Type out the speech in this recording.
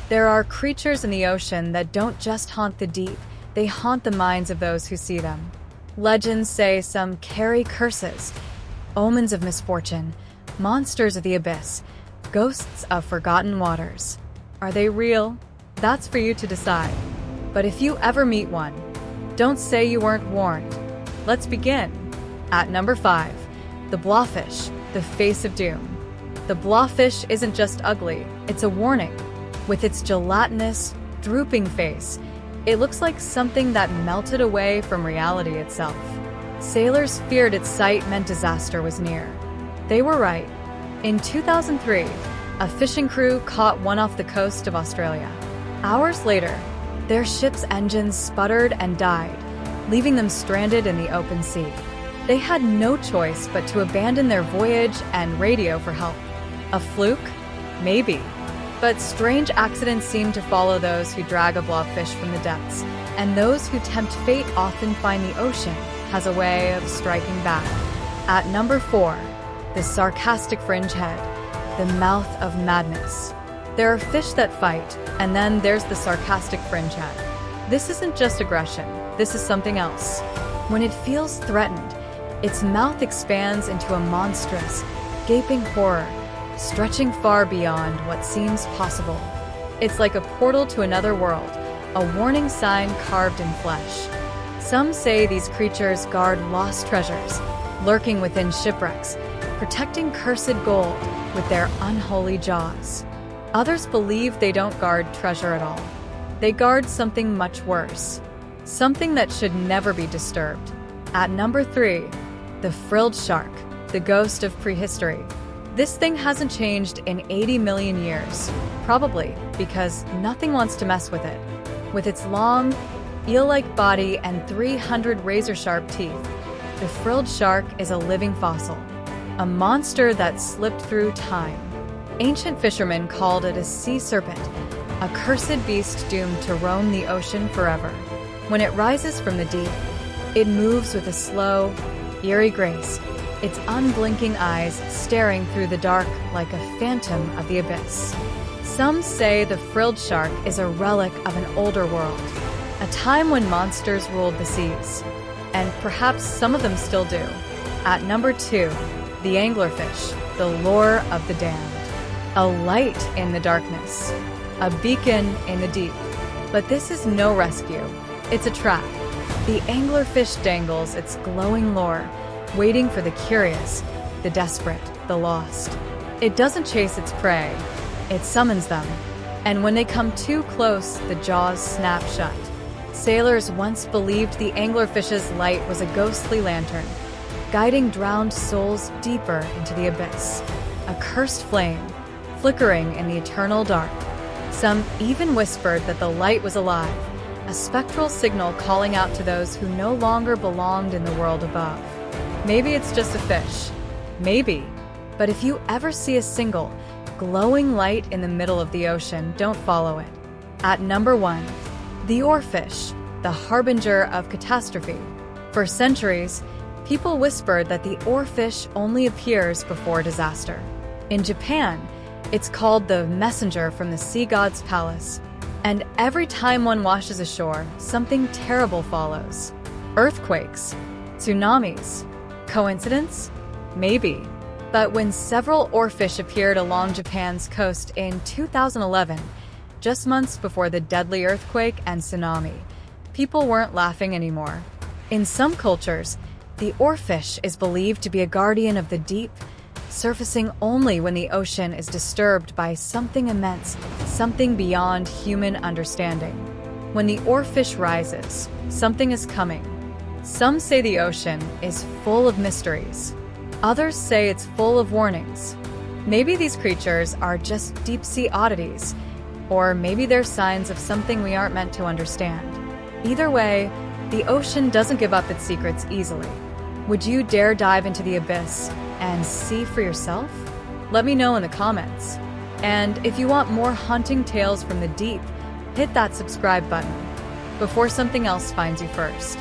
There are creatures in the ocean that don't just haunt the deep, they haunt the minds of those who see them. Legends say some carry curses, omens of misfortune, monsters of the abyss, ghosts of forgotten waters. Are they real? That's for you to decide. But if you ever meet one, don't say you weren't warned. Let's begin. At number 5, the Blobfish, the face of doom. The Blobfish isn't just ugly, it's a warning. With its gelatinous, drooping face, it looks like something that melted away from reality itself. Sailors feared its sight meant disaster was near. They were right. In 2003, a fishing crew caught one off the coast of Australia. Hours later, their ship's engines sputtered and died, leaving them stranded in the open sea. They had no choice but to abandon their voyage and radio for help. A fluke? Maybe. But strange accidents seem to follow those who drag a blobfish from the depths, and those who tempt fate often find the ocean has a way of striking back. At number 4, the Sarcastic Fringehead, the mouth of madness. There are fish that fight, and then there's the Sarcastic Fringehead. This isn't just aggression, this is something else. When it feels threatened, its mouth expands into a monstrous, gaping horror, stretching far beyond what seems possible. It's like a portal to another world, a warning sign carved in flesh. Some say these creatures guard lost treasures, lurking within shipwrecks, protecting cursed gold with their unholy jaws. Others believe they don't guard treasure at all. They guard something much worse, something that should never be disturbed. At number 3, the Frilled Shark, the ghost of prehistory. This thing hasn't changed in 80 million years, probably because nothing wants to mess with it. With its long, eel-like body and 300 razor-sharp teeth, the frilled shark is a living fossil, a monster that slipped through time. Ancient fishermen called it a sea serpent, a cursed beast doomed to roam the ocean forever. When it rises from the deep, it moves with a slow, eerie grace, its unblinking eyes staring through the dark like a phantom of the abyss. Some say the frilled shark is a relic of an older world, a time when monsters ruled the seas. And perhaps some of them still do. At number 2, the anglerfish, the lure of the damned. A light in the darkness, a beacon in the deep. But this is no rescue, it's a trap. The anglerfish dangles its glowing lure, waiting for the curious, the desperate, the lost. It doesn't chase its prey, it summons them. And when they come too close, the jaws snap shut. Sailors once believed the anglerfish's light was a ghostly lantern, guiding drowned souls deeper into the abyss. A cursed flame, flickering in the eternal dark. Some even whispered that the light was alive, a spectral signal calling out to those who no longer belonged in the world above. Maybe it's just a fish. Maybe. But if you ever see a single, glowing light in the middle of the ocean, don't follow it. At number 1, the oarfish, the harbinger of catastrophe. For centuries, people whispered that the oarfish only appears before disaster. In Japan, it's called the messenger from the sea god's palace. And every time one washes ashore, something terrible follows. Earthquakes, tsunamis. Coincidence? Maybe. But when several oarfish appeared along Japan's coast in 2011, just months before the deadly earthquake and tsunami, people weren't laughing anymore. In some cultures, the oarfish is believed to be a guardian of the deep, surfacing only when the ocean is disturbed by something immense, something beyond human understanding. When the oarfish rises, something is coming. Some say the ocean is full of mysteries. Others say it's full of warnings. Maybe these creatures are just deep-sea oddities, or maybe they're signs of something we aren't meant to understand. Either way, the ocean doesn't give up its secrets easily. Would you dare dive into the abyss and see for yourself? Let me know in the comments. And if you want more haunting tales from the deep, hit that subscribe button before something else finds you first.